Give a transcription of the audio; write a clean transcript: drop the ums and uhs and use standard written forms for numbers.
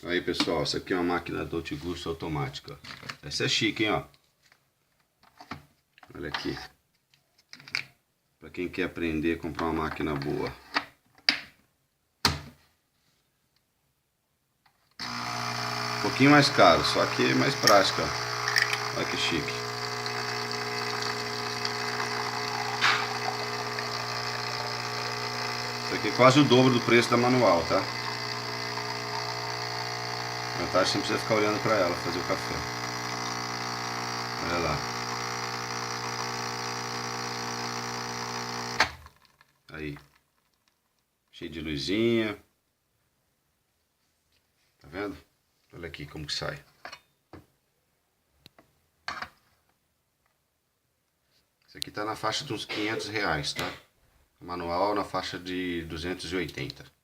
Aí pessoal, essa aqui é uma máquina Dolce Gusto automática. Essa é chique, hein, ó. Olha aqui. Pra quem quer aprender a comprar uma máquina boa. Um pouquinho mais caro, só que mais prática. Olha que chique. Isso aqui é quase o dobro do preço da manual, tá? A vantagem, você não precisa ficar olhando pra ela fazer o café. Olha lá. Aí. Cheio de luzinha. Tá vendo? Olha aqui como que sai. Isso aqui tá na faixa de uns R$500, tá? O manual na faixa de 280.